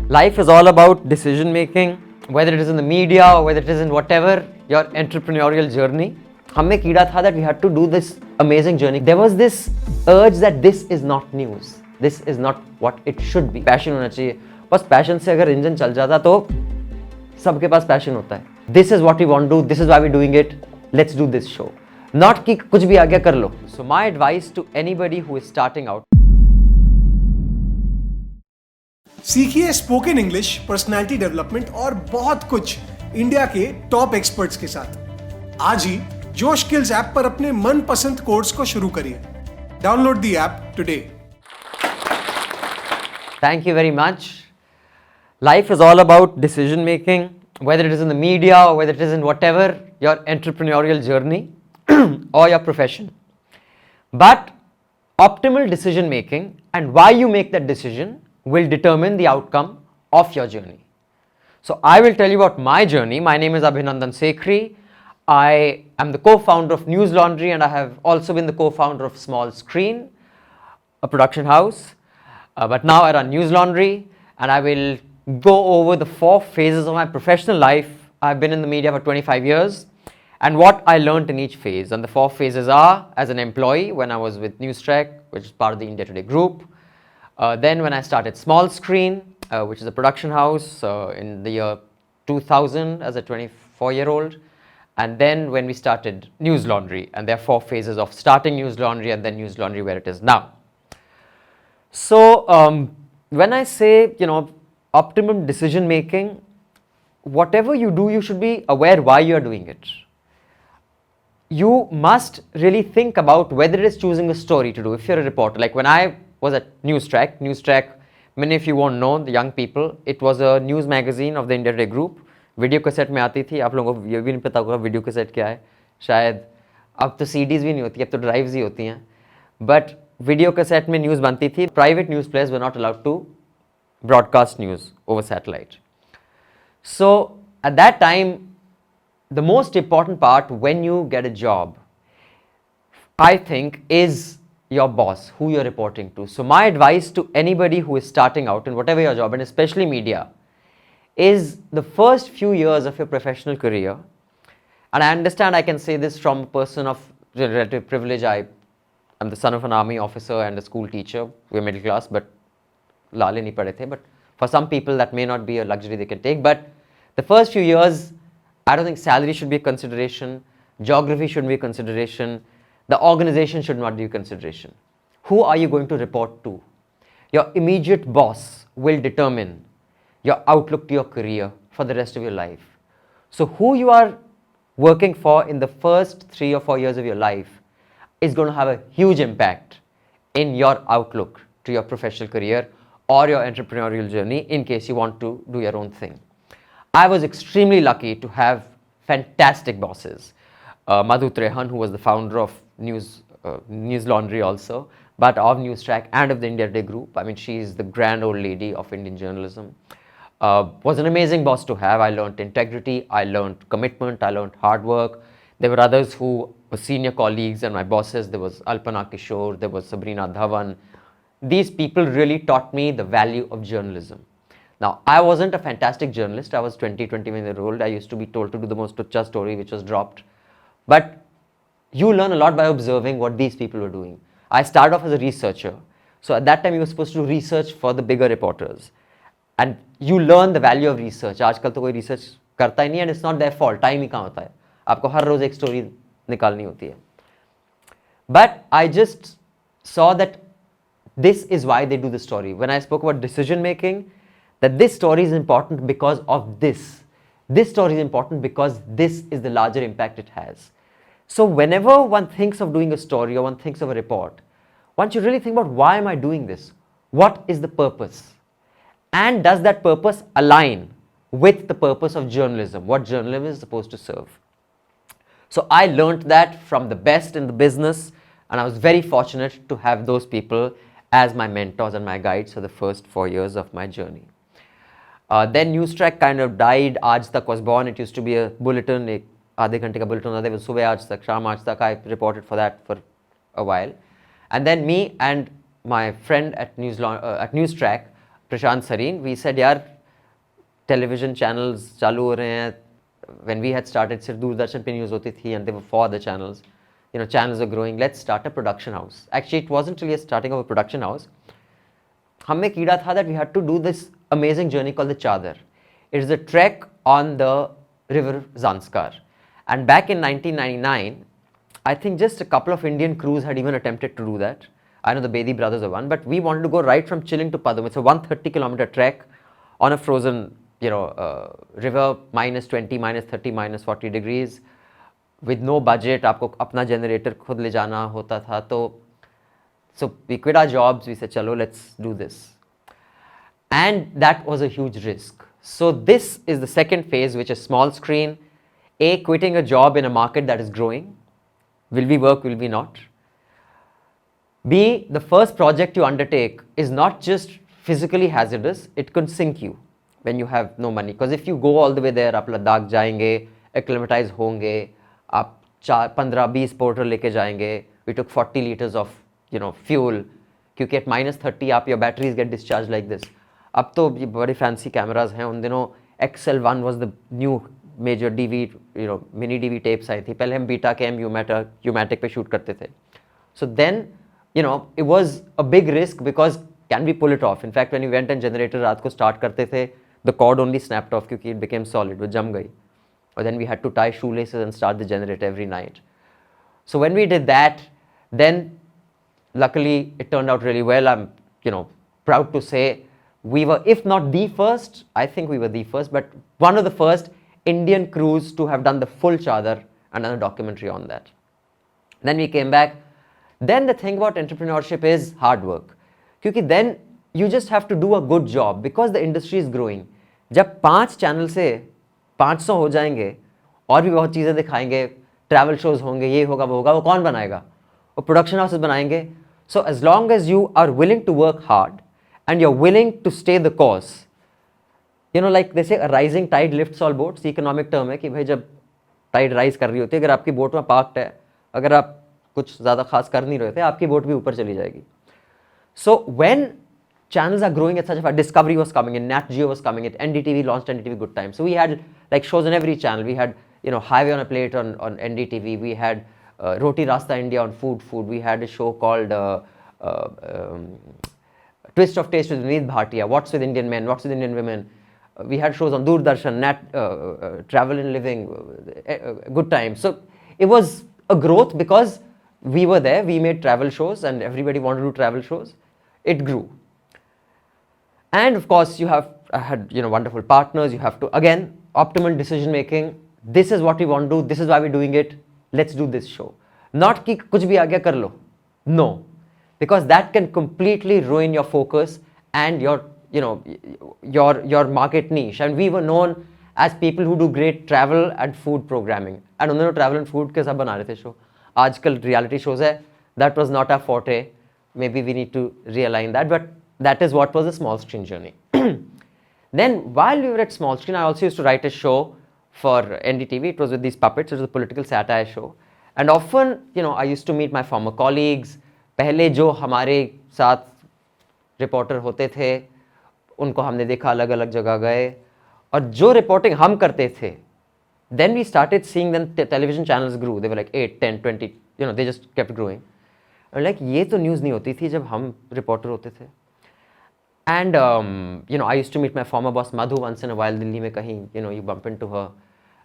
Life is all about decision making, whether it is in the media or whether it is in whatever your entrepreneurial journey. हमें कीड़ा था that we had to do this amazing journey. There was this urge that this is not news. This is not what it should be. Passion होना चाहिए. बस passion से अगर engine चल जाता तो सबके पास passion होता है. This is what we want to do. This is why we're doing it. Let's do this show. Not कि कुछ भी आ गया कर लो. So my advice to anybody who is starting out. सीखिए स्पोकन इंग्लिश, पर्सनालिटी डेवलपमेंट और बहुत कुछ India के टॉप एक्सपर्ट्स के साथ। आज ही जोश स्किल्स ऐप पर अपने मनपसंद कोर्स को शुरू करिए। Download the app today. Thank you very much. Life is all about decision making, whether it is in the media or whether it is in whatever your entrepreneurial journey or your profession. But optimal decision making and why you make that decision will determine the outcome of your journey. So I will tell you about my journey. My name is Abhinandan Sekhri. I am the co-founder of News Laundry and I have also been the co-founder of Small Screen, a production house. But now I run News Laundry and I will go over the 4 phases of my professional life. I've been in the media for 25 years and what I learned in each phase. And the 4 phases are as an employee when I was with Newstrek, which is part of the India Today group. Then when I started Small Screen, which is a production house in the year 2000 as a 24-year-old. And then when we started News Laundry, and there are 4 phases of starting News Laundry and then News Laundry where it is now. So when I say, optimum decision making, whatever you do, you should be aware why you are doing it. You must really think about whether it is choosing a story to do. If you're a reporter, like when I was at Newstrek, many of you won't know, the young people, it was a news magazine of the India Today group. Video cassette में आती थी, आप लोगों को ये भी नहीं पता होगा वीडियो कैसेट क्या है शायद, अब तो सीडीज़ भी नहीं होती, अब तो ड्राइव्स ही होती हैं, बट वीडियो कैसेट में न्यूज़ बनती थी. Private news players were not allowed to broadcast news over satellite. So at that time, the most important part when you get a job, I think, is your boss, who you're reporting to. So my advice to anybody who is starting out in whatever your job, and especially media, is the first few years of your professional career, and I understand I can say this from a person of relative privilege. I'm the son of an army officer and a school teacher. We're middle class, but लाले नहीं पढ़े थे, but for some people that may not be a luxury they can take. But the first few years, I don't think salary should be a consideration, geography shouldn't be a consideration, the organization should not be a consideration. Who are you going to report to? Your immediate boss will determine your outlook to your career for the rest of your life. So who you are working for in the first 3 or 4 years of your life is going to have a huge impact in your outlook to your professional career or your entrepreneurial journey in case you want to do your own thing. I was extremely lucky to have fantastic bosses. Madhu Trehan, who was the founder of News Laundry also, but of Newstrack and of the India Today group. I mean, she's the grand old lady of Indian journalism. Was an amazing boss to have. I learned integrity, I learned commitment, I learned hard work. There were others who were senior colleagues and my bosses. There was Alpana Kishore, there was Sabrina Dhawan. These people really taught me the value of journalism. Now, I wasn't a fantastic journalist. I was 21 years old. I used to be told to do the most tucha story which was dropped. But you learn a lot by observing what these people were doing. I started off as a researcher. So at that time, you were supposed to do research for the bigger reporters. And you learn the value of research. आजकल तो कोई research करता ही नहीं, and it's not their fault. Time ही कहाँ होता है. आपको हर रोज एक story निकालनी होती है. But I just saw that this is why they do the story. When I spoke about decision making, that this story is important because of this. This story is important because this is the larger impact it has. So whenever one thinks of doing a story or one thinks of a report, one should really think about, why am I doing this? What is the purpose? And does that purpose align with the purpose of journalism, what journalism is supposed to serve? So I learned that from the best in the business, and I was very fortunate to have those people as my mentors and my guides for the first 4 years of my journey. Then Newstrack kind of died. Aaj Tak was born. It used to be a bulletin, एक आधे घंटे का bulletin होता था, सुबह आज तक, शाम आज तक. I reported for that for a while. And then me and my friend at Newstrack Prashant Sareen, we said, yaar, television channels चालू हो रहे हैं. When we had started, सिर्फ दूरदर्शन पे news होती थी, and there were 4 other channels. You know, channels are growing. Let's start a production house. Actually, it wasn't really a starting of a production house. हमें कीड़ा था that we had to do this amazing journey called the Chadar. It is a trek on the river Zanskar. And back in 1999, I think just a couple of Indian crews had even attempted to do that. I know the Bedi brothers are one, but we wanted to go right from Chilling to Padum. It's a 130-kilometer trek on a frozen, river, minus 20, minus 30, minus 40 degrees, with no budget. आपको अपना generator खुद ले जाना होता था. So we quit our jobs. We said, chalo, let's do this. And that was a huge risk. So this is the second phase, which is small screen. A, quitting a job in a market that is growing. Will we work, will we not? B, the first project you undertake is not just physically hazardous, it can sink you when you have no money. Because if you go all the way there, आप लद्दाख जाएंगे, acclimatize होंगे, आप 15-20 porter लेके जाएंगे. We took 40 liters of fuel, क्योंकि at -30 आप your batteries get discharged like this. अब तो ये बड़े fancy cameras हैं. उन दिनों XL1 was the new major DV, mini DV tapes आई थी. पहले हम Betacam, Umatic पे shoot करते थे. So then, it was a big risk, because can we pull it off? In fact, when we went and generator रात को start करते थे, the cord only snapped off क्योंकि it became solid, वो जम गई. Or then we had to tie shoelaces and start the generator every night. So when we did that, then luckily it turned out really well. I'm, proud to say we were, if not the first, I think we were the first, but one of the first Indian crews to have done the full Chadar and done a documentary on that. Then we came back. Then the thing about entrepreneurship is hard work. Because then you just have to do a good job, because the industry is growing. जब 5 channel से 500 हो जाएंगे और भी बहुत चीज़ें दिखाएंगे, travel shows होंगे, ये होगा वो होगा, वो कौन बनाएगा? वो प्रोडक्शन हाउसेस बनाएंगे. So as long as you are willing to work hard and you are willing to stay the course, like जैसे rising tide lifts all boats, economic term है कि भाई जब टाइड राइज कर रही होती है, अगर आपकी बोट में पार्क्ड है, अगर आप कुछ ज़्यादा खास कर नहीं रहे थे, आपकी बोट भी ऊपर चली जाएगी. So when channels are growing at such a Discovery was coming in, Nat Geo was coming in, NDTV launched NDTV Good Time. So we had like shows on every channel. We had Highway on a Plate on NDTV. We had Roti Rasta India on food. We had a show called Twist of Taste with Vineet Bhatia, What's with Indian Men, What's with Indian Women. We had shows on Doordarshan, Travel and Living, Good Time. So it was a growth because we were there. We made travel shows and everybody wanted to do travel shows. It grew. And of course, you have had wonderful partners. You have to, again, optimal decision making. This is what we want to do. This is why we're doing it. Let's do this show. Not कि कुछ भी आ गया कर लो. No, because that can completely ruin your focus and your market niche. And we were known as people who do great travel and food programming. And उन्होंने travel and food के सब बना रहे थे show. आजकल reality shows है. That was not our forte. Maybe we need to realign that. But that is what was a small screen journey. Then while we were at small screen, I also used to write a show for NDTV. It was with these puppets. It was a political satire show. And often, I used to meet my former colleagues. पहले जो हमारे साथ reporter होते थे, उनको हमने देखा अलग अलग जगह गए. और जो रिपोर्टिंग हम करते थे, then we started seeing them, television channels grew. They were like 8, 10, 20, they just kept growing. And like, ये तो न्यूज़ नहीं होती थी जब हम रिपोर्टर होते थे. And, I used to meet my former boss, Madhu, once in a while, Delhi mein kahin, you bump into her.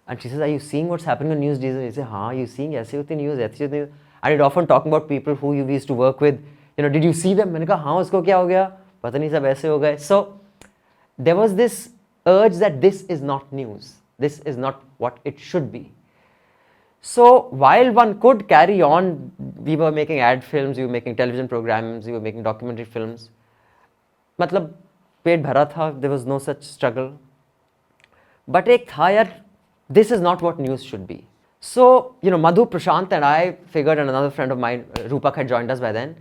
And she says, are you seeing what's happening on news these days? I say, हाँ, you seeing ऐसे होती news, ऐसे होती news. And it often talking about people who you used to work with. Did you see them? मैंने कहा, हाँ, उसको क्या हो गया? पता नहीं सब ऐसे हो गए. So, there was this urge that this is not news. This is not what it should be. So, while one could carry on, we were making ad films, we were making television programs, we were making documentary films. मतलब पेट भरा था, there was no such struggle. But एक था यार, this is not what news should be. So, Madhu, Prashant and I figured, and another friend of mine, Rupak, had joined us by then,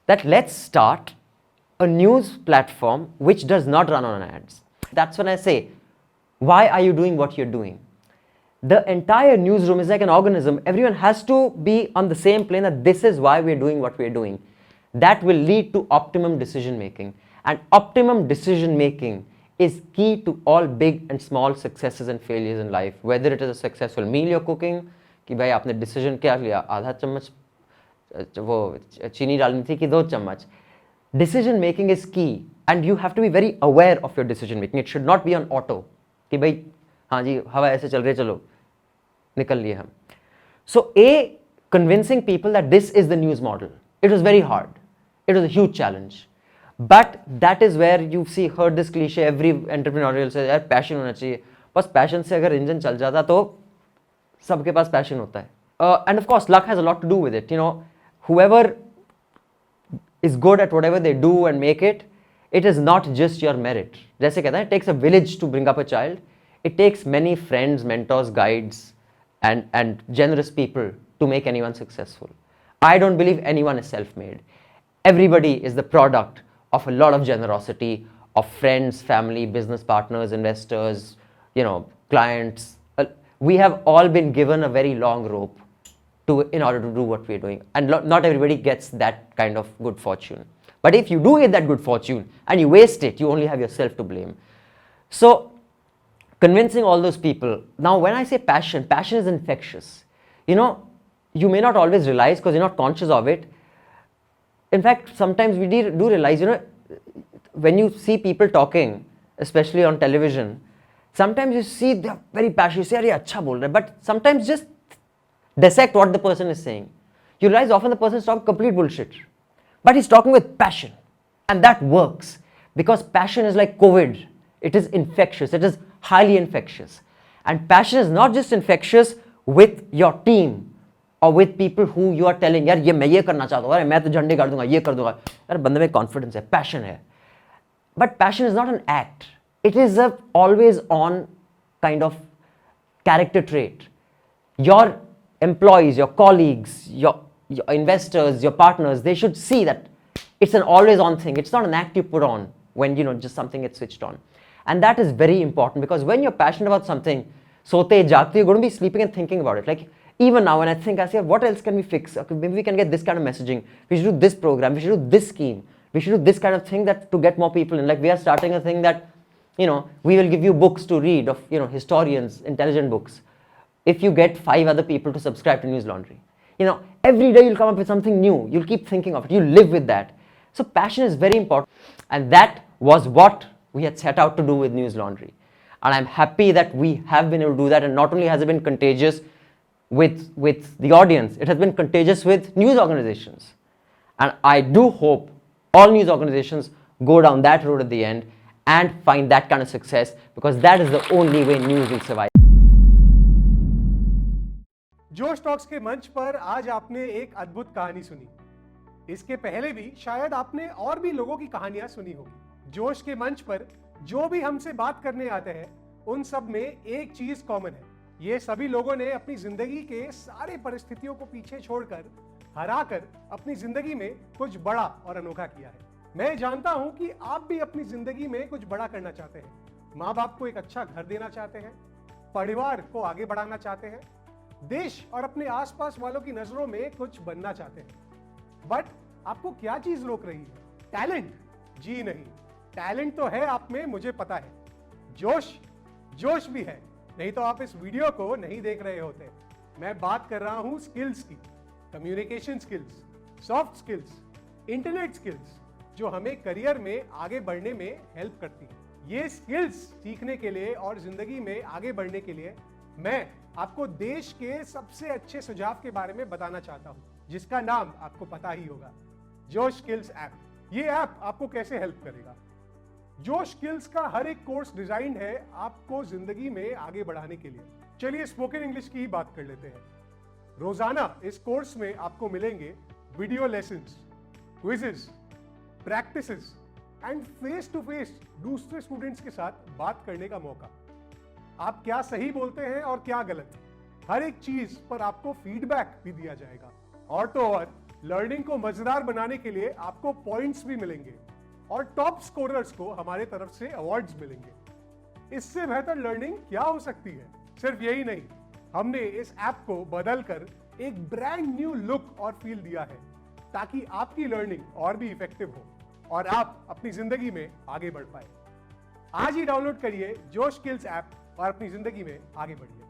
that let's start a news platform which does not run on ads. That's when I say, why are you doing what you're doing? The entire newsroom is like an organism. Everyone has to be on the same plane that this is why we're doing what we're doing. That will lead to optimum decision making. And optimum decision making is key to all big and small successes and failures in life. Whether it is a successful meal you're cooking, कि भाई आपने decision क्या लिया, आधा चम्मच वो चीनी डालनी थी कि 2 चम्मच. Decision making is key, and you have to be very aware of your decision making. It should not be on auto. कि भाई हाँ जी हवा ऐसे चल रही, चलो निकल लिए हम. So convincing people that this is the news model, it was very hard. It was a huge challenge. But that is where you see heard this cliche, every entrepreneurial says यार passion होना चाहिए. बस passion से अगर engine चल जाता तो सबके पास passion होता है. And of course luck has a lot to do with it. You know, whoever is good at whatever they do and make it, it is not just your merit. जैसे कहते हैं, it takes a village to bring up a child. It takes many friends, mentors, guides, and generous people to make anyone successful. I don't believe anyone is self-made. Everybody is the product of a lot of generosity, of friends, family, business partners, investors, you know, clients. We have all been given a very long rope in order to do what we're doing. And not everybody gets that kind of good fortune. But if you do get that good fortune and you waste it, you only have yourself to blame. So convincing all those people. Now, when I say passion, passion is infectious. You know, you may not always realize because you're not conscious of it. In fact, sometimes we do realize, you know, when you see people talking, especially on television, sometimes you see they're very passionate. You say, "Arey, acha bol raha hai," but sometimes just dissect what the person is saying. You realize often the person is talking complete bullshit, but he's talking with passion, and that works because passion is like COVID. It is infectious. It is highly infectious, and passion is not just infectious with your team or with people who you are telling, यार ये मैं ये करना चाहता हूँ, अरे मैं तो झंडे गाड़ दूंगा, ये कर दूंगा, यार बंदे में confidence है, passion है. But passion is not an act. It is a always on kind of character trait. Your employees, your colleagues, your investors, your partners, they should see that it's an always on thing. It's not an act you put on when, you know, just something gets switched on. And that is very important because when you're passionate about something, sote jagte, you're going to be sleeping and thinking about it. Like even now when I think, I say, what else can we fix? Okay, maybe we can get this kind of messaging. We should do this program. We should do this scheme. We should do this kind of thing that to get more people in. Like we are starting a thing that, you know, we will give you books to read of, you know, historians, intelligent books. If you get 5 other people to subscribe to News Laundry, you know, every day you'll come up with something new. You'll keep thinking of it. You live with that. So passion is very important. And that was what we had set out to do with News Laundry. And I'm happy that we have been able to do that. And not only has it been contagious with the audience, it has been contagious with news organizations. And I do hope all news organizations go down that road at the end and find that kind of success because that is the only way news will survive. जोश talks के मंच पर आज आपने एक अद्भुत कहानी सुनी. इसके पहले भी शायद आपने और भी लोगों की कहानियां सुनी होगी. जोश के मंच पर जो भी हमसे बात करने आते हैं उन सब में एक चीज कॉमन है. ये सभी लोगों ने अपनी जिंदगी के सारे परिस्थितियों को पीछे छोड़कर हराकर अपनी जिंदगी में कुछ बड़ा और अनोखा किया है. मैं जानता हूं कि आप भी अपनी जिंदगी में कुछ बड़ा करना चाहते हैं. माँ बाप को एक अच्छा घर देना चाहते हैं, परिवार को आगे बढ़ाना चाहते हैं, देश और अपने आसपास वालों की नजरों में कुछ बनना चाहते हैं. बट आपको क्या चीज रोक रही है? टैलेंट? जी नहीं, टैलेंट तो है आप में, मुझे पता है. जोश भी है, नहीं तो आप इस वीडियो को नहीं देख रहे होते. मैं बात कर रहा हूं स्किल्स की. Communication skills, soft skills, internet skills, जो हमें करियर में आगे बढ़ने में हेल्प करती है. ये स्किल्स सीखने के लिए और जिंदगी में आगे बढ़ने के लिए मैं आपको देश के सबसे अच्छे सुझाव के बारे में बताना चाहता हूं, जिसका नाम आपको पता ही होगा, जोश स्किल्स ऐप. ये ऐप आपको कैसे हेल्प करेगा? जोश स्किल्स का हर एक कोर्स डिजाइन है आपको जिंदगी में आगे बढ़ाने के लिए. चलिए स्पोकन इंग्लिश की ही बात कर लेते हैं. रोजाना इस कोर्स में आपको मिलेंगे video lessons, quizzes, practices and face to face दूसरे स्टूडेंट्स के साथ बात करने का मौका. आप क्या सही बोलते हैं और क्या गलत, हर एक चीज पर आपको फीडबैक भी दिया जाएगा. और तो और लर्निंग को मजेदार बनाने के लिए आपको पॉइंट्स भी मिलेंगे और टॉप स्कोरर्स को हमारे तरफ से अवार्ड्स मिलेंगे. इससे बेहतर लर्निंग क्या हो सकती है? सिर्फ यही नहीं, हमने इस ऐप को बदलकर एक ब्रांड न्यू लुक और फील दिया है ताकि आपकी लर्निंग और भी इफेक्टिव हो और आप अपनी जिंदगी में आगे बढ़ पाए। आज ही डाउनलोड करिए जोश स्किल्स ऐप और अपनी जिंदगी में आगे बढ़िए।